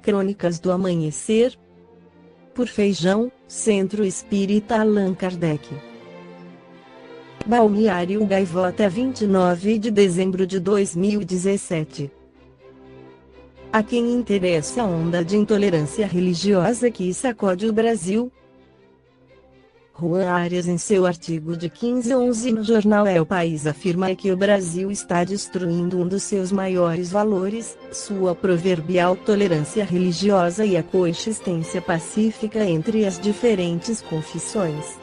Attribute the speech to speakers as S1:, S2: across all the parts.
S1: Crônicas do Amanhecer, por Feijão, Centro Espírita Allan Kardec. Balneário Gaivota, 29 de dezembro de 2017. A quem interessa a onda de intolerância religiosa que sacode o Brasil? Juan Arias, em seu artigo de 15/11 no jornal É o País, afirma que o Brasil está destruindo um dos seus maiores valores, sua proverbial tolerância religiosa e a coexistência pacífica entre as diferentes confissões.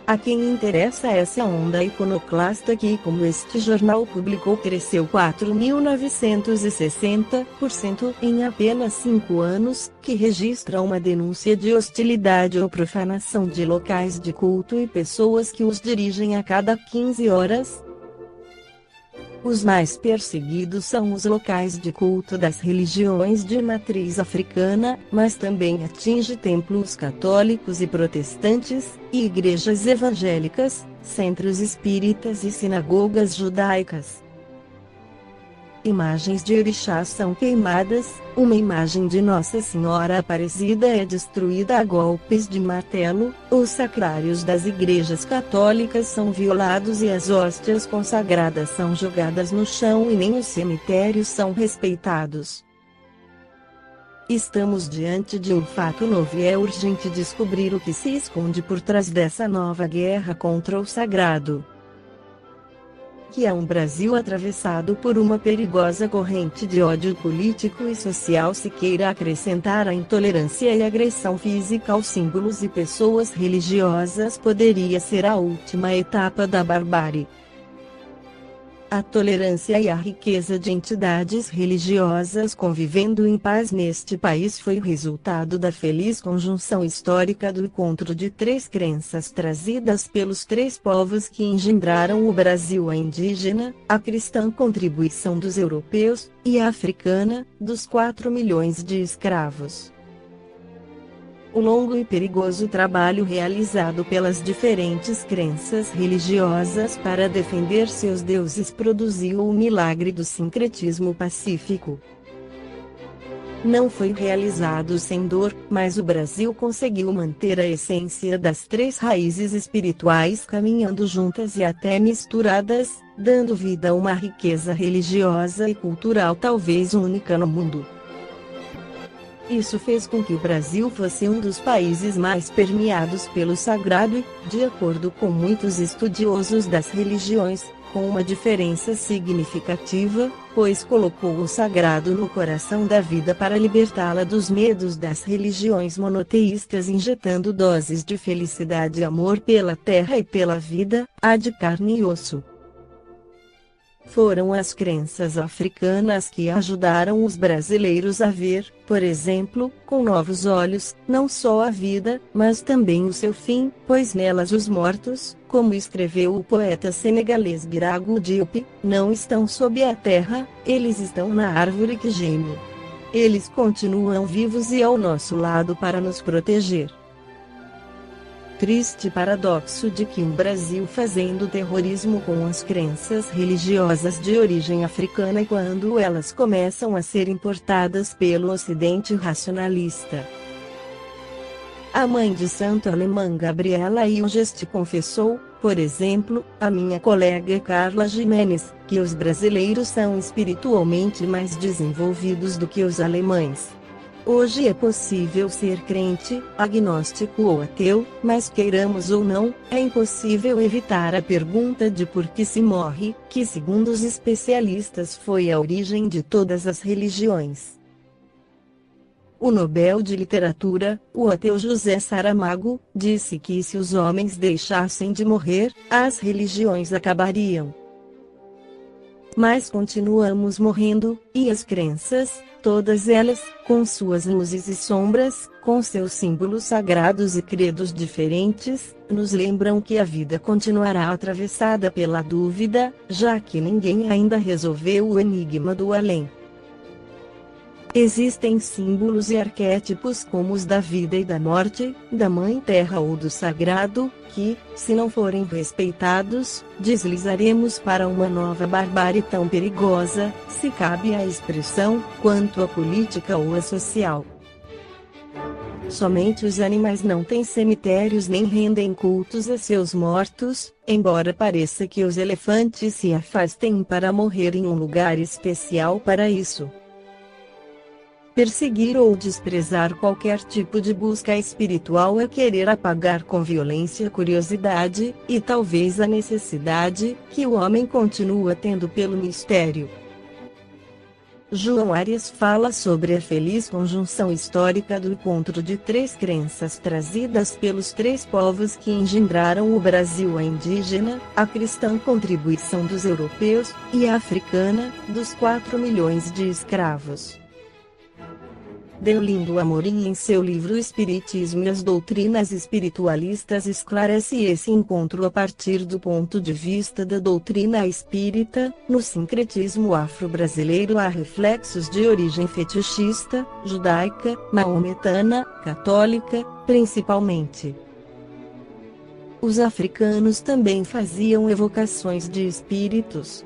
S1: A quem interessa essa onda iconoclasta que, como este jornal publicou, cresceu 4.960% em apenas 5 anos, que registra uma denúncia de hostilidade ou profanação de locais de culto e pessoas que os dirigem a cada 15 horas? Os mais perseguidos são os locais de culto das religiões de matriz africana, mas também atinge templos católicos e protestantes, e igrejas evangélicas, centros espíritas e sinagogas judaicas. Imagens de orixás são queimadas, uma imagem de Nossa Senhora Aparecida é destruída a golpes de martelo, os sacrários das igrejas católicas são violados e as hóstias consagradas são jogadas no chão e nem os cemitérios são respeitados. Estamos diante de um fato novo e é urgente descobrir o que se esconde por trás dessa nova guerra contra o sagrado. Que é um Brasil atravessado por uma perigosa corrente de ódio político e social, se queira acrescentar a intolerância e agressão física aos símbolos e pessoas religiosas, poderia ser a última etapa da barbárie. A tolerância e a riqueza de entidades religiosas convivendo em paz neste país foi o resultado da feliz conjunção histórica do encontro de 3 crenças trazidas pelos 3 povos que engendraram o Brasil: a indígena, a cristã, contribuição dos europeus, e a africana, dos 4 milhões de escravos. O longo e perigoso trabalho realizado pelas diferentes crenças religiosas para defender seus deuses produziu o milagre do sincretismo pacífico. Não foi realizado sem dor, mas o Brasil conseguiu manter a essência das 3 raízes espirituais caminhando juntas e até misturadas, dando vida a uma riqueza religiosa e cultural talvez única no mundo. Isso fez com que o Brasil fosse um dos países mais permeados pelo sagrado e, de acordo com muitos estudiosos das religiões, com uma diferença significativa, pois colocou o sagrado no coração da vida para libertá-la dos medos das religiões monoteístas, injetando doses de felicidade e amor pela terra e pela vida, a de carne e osso. Foram as crenças africanas que ajudaram os brasileiros a ver, por exemplo, com novos olhos, não só a vida, mas também o seu fim, pois nelas os mortos, como escreveu o poeta senegalês Birago Diop, não estão sob a terra, eles estão na árvore que geme. Eles continuam vivos e ao nosso lado para nos proteger. Triste paradoxo de que um Brasil fazendo terrorismo com as crenças religiosas de origem africana quando elas começam a ser importadas pelo Ocidente racionalista. A mãe de santo alemã Gabriela Hilgest confessou, por exemplo, a minha colega Carla Jimenez, que os brasileiros são espiritualmente mais desenvolvidos do que os alemães. Hoje é possível ser crente, agnóstico ou ateu, mas queiramos ou não, é impossível evitar a pergunta de por que se morre, que segundo os especialistas foi a origem de todas as religiões. O Nobel de Literatura, o ateu José Saramago, disse que se os homens deixassem de morrer, as religiões acabariam. Mas continuamos morrendo, e as crenças, todas elas, com suas luzes e sombras, com seus símbolos sagrados e credos diferentes, nos lembram que a vida continuará atravessada pela dúvida, já que ninguém ainda resolveu o enigma do além. Existem símbolos e arquétipos como os da vida e da morte, da Mãe Terra ou do sagrado, que, se não forem respeitados, deslizaremos para uma nova barbárie tão perigosa, se cabe a expressão, quanto a política ou a social. Somente os animais não têm cemitérios nem rendem cultos a seus mortos, embora pareça que os elefantes se afastem para morrer em um lugar especial para isso. Perseguir ou desprezar qualquer tipo de busca espiritual é querer apagar com violência a curiosidade, e talvez a necessidade, que o homem continua tendo pelo mistério. João Arias fala sobre a feliz conjunção histórica do encontro de três crenças trazidas pelos três povos que engendraram o Brasil: a indígena, a cristã contribuição dos europeus, e a africana, dos 4 milhões de escravos. Deolindo Amorim, em seu livro Espiritismo e as Doutrinas Espiritualistas, esclarece esse encontro a partir do ponto de vista da doutrina espírita. No sincretismo afro-brasileiro há reflexos de origem fetichista, judaica, maometana, católica, principalmente. Os africanos também faziam evocações de espíritos.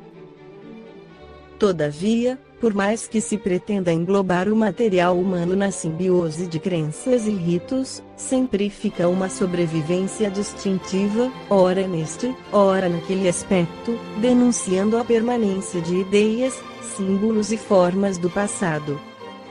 S1: Todavia, por mais que se pretenda englobar o material humano na simbiose de crenças e ritos, sempre fica uma sobrevivência distintiva, ora neste, ora naquele aspecto, denunciando a permanência de ideias, símbolos e formas do passado.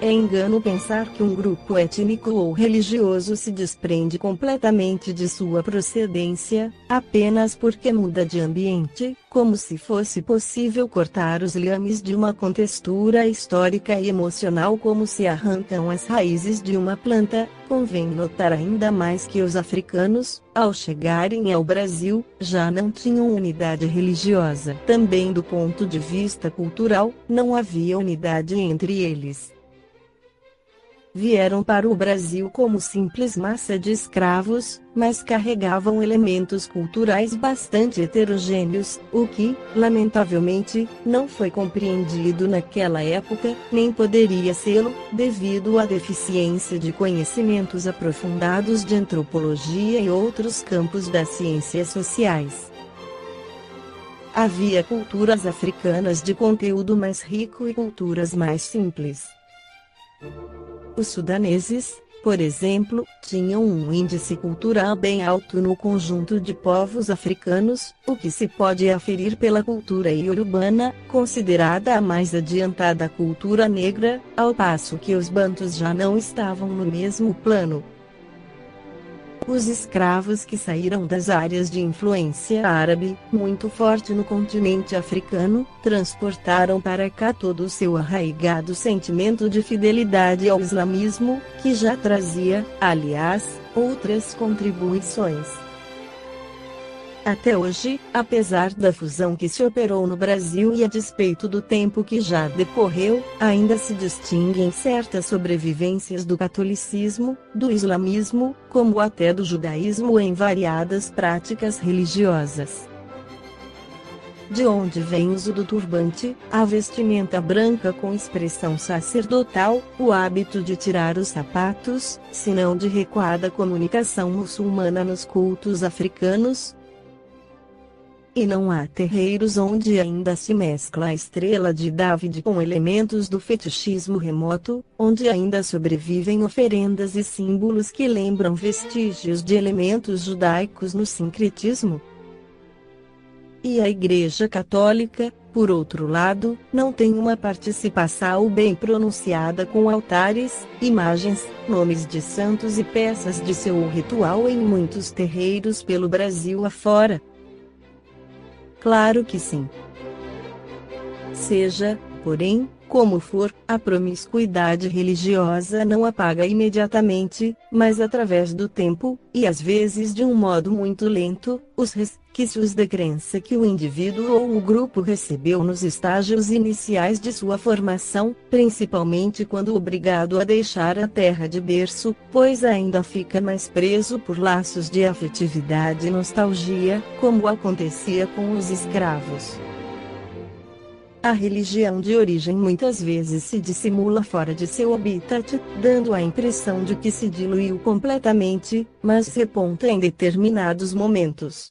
S1: É engano pensar que um grupo étnico ou religioso se desprende completamente de sua procedência, apenas porque muda de ambiente, como se fosse possível cortar os liames de uma contextura histórica e emocional como se arrancam as raízes de uma planta. Convém notar ainda mais que os africanos, ao chegarem ao Brasil, já não tinham unidade religiosa. Também do ponto de vista cultural, não havia unidade entre eles. Vieram para o Brasil como simples massa de escravos, mas carregavam elementos culturais bastante heterogêneos, o que, lamentavelmente, não foi compreendido naquela época, nem poderia sê-lo, devido à deficiência de conhecimentos aprofundados de antropologia e outros campos das ciências sociais. Havia culturas africanas de conteúdo mais rico e culturas mais simples. Os sudaneses, por exemplo, tinham um índice cultural bem alto no conjunto de povos africanos, o que se pode aferir pela cultura iorubana, considerada a mais adiantada cultura negra, ao passo que os bantus já não estavam no mesmo plano. Os escravos que saíram das áreas de influência árabe, muito forte no continente africano, transportaram para cá todo o seu arraigado sentimento de fidelidade ao islamismo, que já trazia, aliás, outras contribuições. Até hoje, apesar da fusão que se operou no Brasil e a despeito do tempo que já decorreu, ainda se distinguem certas sobrevivências do catolicismo, do islamismo, como até do judaísmo em variadas práticas religiosas. De onde vem o uso do turbante, a vestimenta branca com expressão sacerdotal, o hábito de tirar os sapatos, senão de recuada comunicação muçulmana nos cultos africanos? E não há terreiros onde ainda se mescla a estrela de David com elementos do fetichismo remoto, onde ainda sobrevivem oferendas e símbolos que lembram vestígios de elementos judaicos no sincretismo? E a Igreja Católica, por outro lado, não tem uma participação bem pronunciada com altares, imagens, nomes de santos e peças de seu ritual em muitos terreiros pelo Brasil afora? Claro que sim. Seja, porém, como for, a promiscuidade religiosa não apaga imediatamente, mas através do tempo, e às vezes de um modo muito lento, os resquícios da crença que o indivíduo ou o grupo recebeu nos estágios iniciais de sua formação, principalmente quando obrigado a deixar a terra de berço, pois ainda fica mais preso por laços de afetividade e nostalgia, como acontecia com os escravos. A religião de origem muitas vezes se dissimula fora de seu habitat, dando a impressão de que se diluiu completamente, mas reponta em determinados momentos.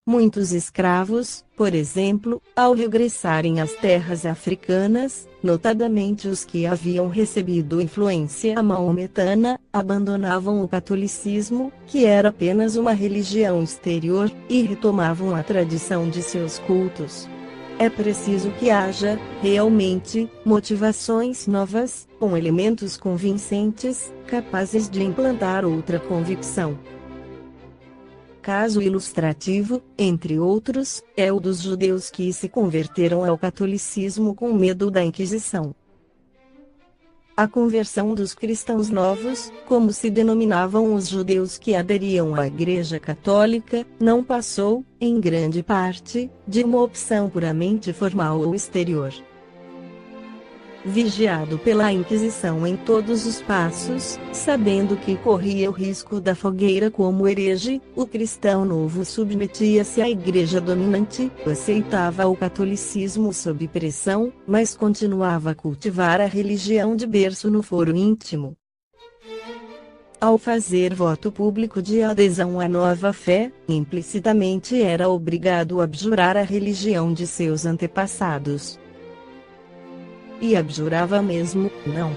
S1: Muitos escravos, por exemplo, ao regressarem às terras africanas, notadamente os que haviam recebido influência maometana, abandonavam o catolicismo, que era apenas uma religião exterior, e retomavam a tradição de seus cultos. É preciso que haja, realmente, motivações novas, com elementos convincentes, capazes de implantar outra convicção. Caso ilustrativo, entre outros, é o dos judeus que se converteram ao catolicismo com medo da Inquisição. A conversão dos cristãos novos, como se denominavam os judeus que aderiam à Igreja Católica, não passou, em grande parte, de uma opção puramente formal ou exterior. Vigiado pela Inquisição em todos os passos, sabendo que corria o risco da fogueira como herege, o cristão novo submetia-se à igreja dominante, aceitava o catolicismo sob pressão, mas continuava a cultivar a religião de berço no foro íntimo. Ao fazer voto público de adesão à nova fé, implicitamente era obrigado a abjurar a religião de seus antepassados. E abjurava mesmo, não.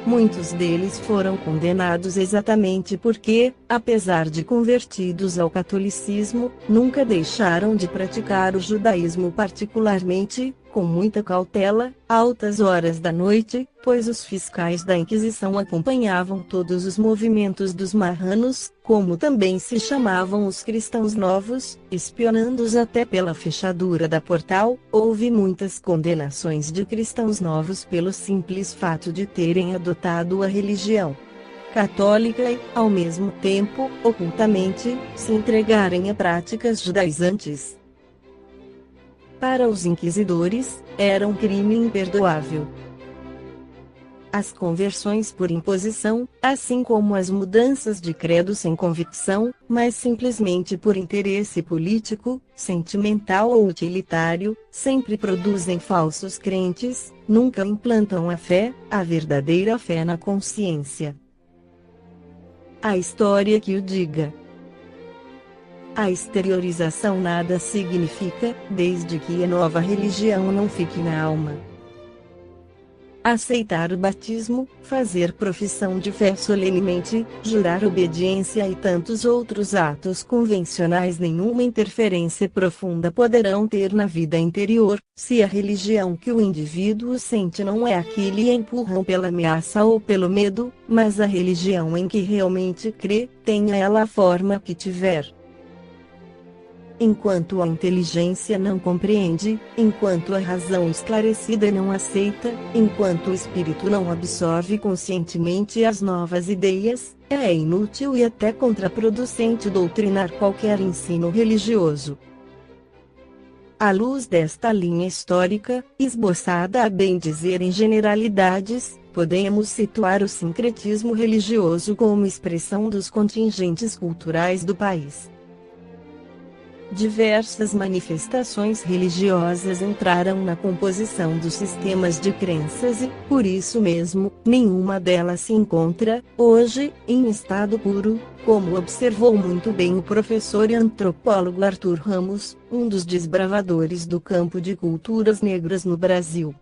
S1: Muitos deles foram condenados exatamente porque, apesar de convertidos ao catolicismo, nunca deixaram de praticar o judaísmo, particularmente, com muita cautela, altas horas da noite, pois os fiscais da Inquisição acompanhavam todos os movimentos dos marranos, como também se chamavam os cristãos novos, espionando-os até pela fechadura da portal. Houve muitas condenações de cristãos novos pelo simples fato de terem adotado a religião católica e, ao mesmo tempo, ocultamente, se entregarem a práticas judaizantes. Para os inquisidores, era um crime imperdoável. As conversões por imposição, assim como as mudanças de credo sem convicção, mas simplesmente por interesse político, sentimental ou utilitário, sempre produzem falsos crentes, nunca implantam a verdadeira fé na consciência. A história que o diga. A exteriorização nada significa, desde que a nova religião não fique na alma. Aceitar o batismo, fazer profissão de fé solenemente, jurar obediência e tantos outros atos convencionais nenhuma interferência profunda poderão ter na vida interior, se a religião que o indivíduo sente não é a que lhe empurram pela ameaça ou pelo medo, mas a religião em que realmente crê, tenha ela a forma que tiver. Enquanto a inteligência não compreende, enquanto a razão esclarecida não aceita, enquanto o espírito não absorve conscientemente as novas ideias, é inútil e até contraproducente doutrinar qualquer ensino religioso. À luz desta linha histórica, esboçada a bem dizer em generalidades, podemos situar o sincretismo religioso como expressão dos contingentes culturais do país. Diversas manifestações religiosas entraram na composição dos sistemas de crenças e, por isso mesmo, nenhuma delas se encontra, hoje, em estado puro, como observou muito bem o professor e antropólogo Arthur Ramos, um dos desbravadores do campo de culturas negras no Brasil.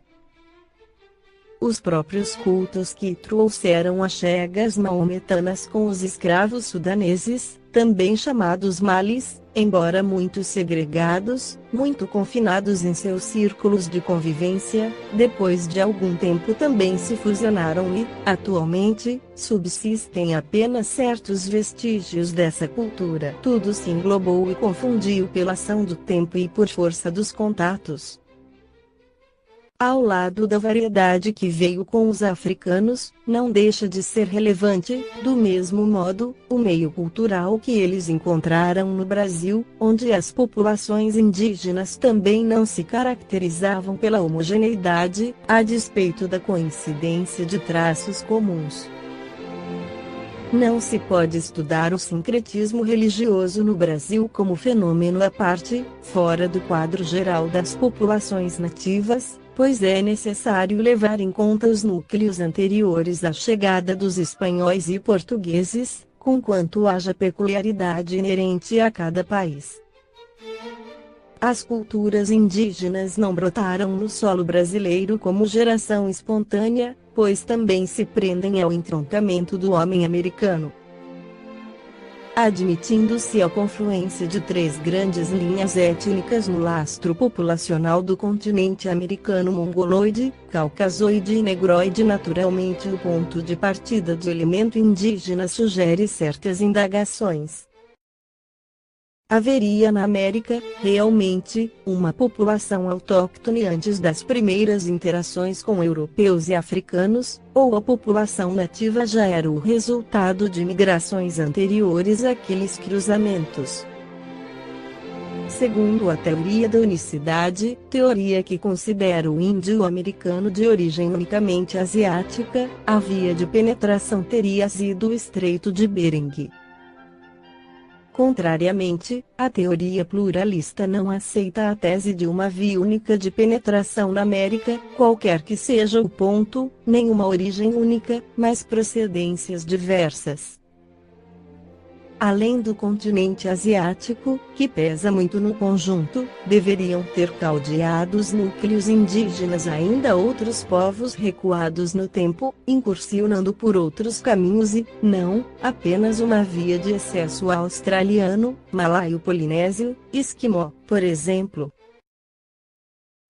S1: Os próprios cultos que trouxeram as chegas maometanas com os escravos sudaneses, também chamados malis, embora muito segregados, muito confinados em seus círculos de convivência, depois de algum tempo também se fusionaram e, atualmente, subsistem apenas certos vestígios dessa cultura. Tudo se englobou e confundiu pela ação do tempo e por força dos contatos. Ao lado da variedade que veio com os africanos, não deixa de ser relevante, do mesmo modo, o meio cultural que eles encontraram no Brasil, onde as populações indígenas também não se caracterizavam pela homogeneidade, a despeito da coincidência de traços comuns. Não se pode estudar o sincretismo religioso no Brasil como fenômeno à parte, fora do quadro geral das populações nativas, pois é necessário levar em conta os núcleos anteriores à chegada dos espanhóis e portugueses, conquanto haja peculiaridade inerente a cada país. As culturas indígenas não brotaram no solo brasileiro como geração espontânea, pois também se prendem ao entroncamento do homem americano. Admitindo-se a confluência de três grandes linhas étnicas no lastro populacional do continente americano mongoloide, caucasoide e negroide, naturalmente o ponto de partida do elemento indígena sugere certas indagações. Haveria na América, realmente, uma população autóctone antes das primeiras interações com europeus e africanos, ou a população nativa já era o resultado de migrações anteriores àqueles cruzamentos? Segundo a teoria da unicidade, teoria que considera o índio-americano de origem unicamente asiática, a via de penetração teria sido o Estreito de Bering. Contrariamente, a teoria pluralista não aceita a tese de uma via única de penetração na América, qualquer que seja o ponto, nem uma origem única, mas procedências diversas. Além do continente asiático, que pesa muito no conjunto, deveriam ter caldeados núcleos indígenas ainda outros povos recuados no tempo, incursionando por outros caminhos e, não, apenas uma via de acesso australiano, malaio-polinésio, esquimó, por exemplo.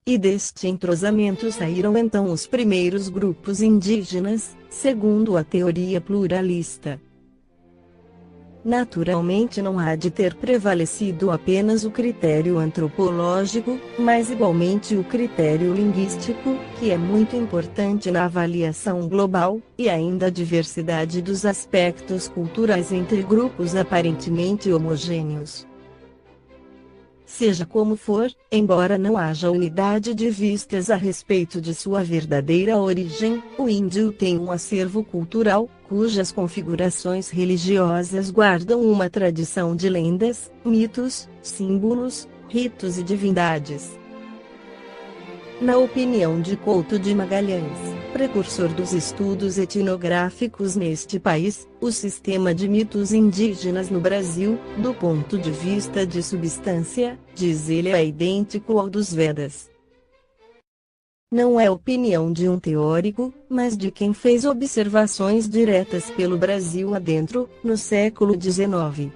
S1: E deste entrosamento saíram então os primeiros grupos indígenas, segundo a teoria pluralista. Naturalmente não há de ter prevalecido apenas o critério antropológico, mas igualmente o critério linguístico, que é muito importante na avaliação global, e ainda a diversidade dos aspectos culturais entre grupos aparentemente homogêneos. Seja como for, embora não haja unidade de vistas a respeito de sua verdadeira origem, o índio tem um acervo cultural, cujas configurações religiosas guardam uma tradição de lendas, mitos, símbolos, ritos e divindades. Na opinião de Couto de Magalhães, precursor dos estudos etnográficos neste país, o sistema de mitos indígenas no Brasil, do ponto de vista de substância, diz ele, é idêntico ao dos Vedas. Não é opinião de um teórico, mas de quem fez observações diretas pelo Brasil adentro, no século XIX.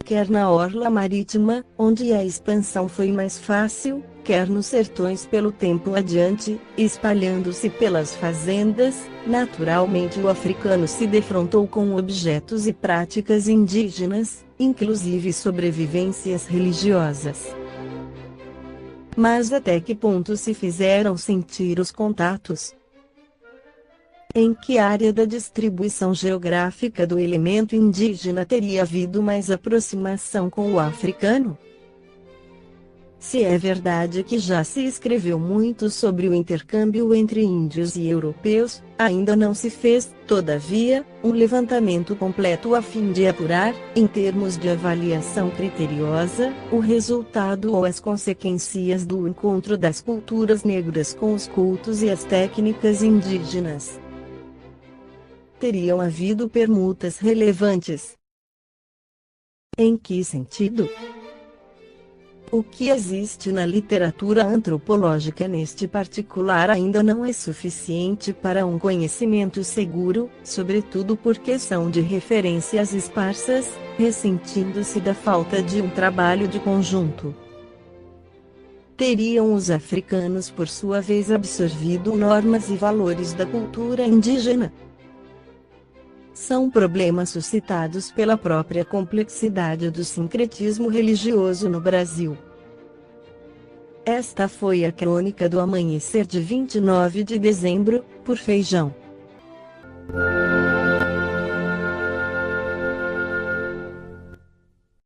S1: Quer na orla marítima, onde a expansão foi mais fácil, quer nos sertões pelo tempo adiante, espalhando-se pelas fazendas, naturalmente o africano se defrontou com objetos e práticas indígenas, inclusive sobrevivências religiosas. Mas até que ponto se fizeram sentir os contatos? Em que área da distribuição geográfica do elemento indígena teria havido mais aproximação com o africano? Se é verdade que já se escreveu muito sobre o intercâmbio entre índios e europeus, ainda não se fez, todavia, um levantamento completo a fim de apurar, em termos de avaliação criteriosa, o resultado ou as consequências do encontro das culturas negras com os cultos e as técnicas indígenas. Teriam havido permutas relevantes. Em que sentido? O que existe na literatura antropológica neste particular ainda não é suficiente para um conhecimento seguro, sobretudo porque são de referências esparsas, ressentindo-se da falta de um trabalho de conjunto. Teriam os africanos por sua vez absorvido normas e valores da cultura indígena? São problemas suscitados pela própria complexidade do sincretismo religioso no Brasil. Esta foi a crônica do amanhecer de 29 de dezembro, por Feijão.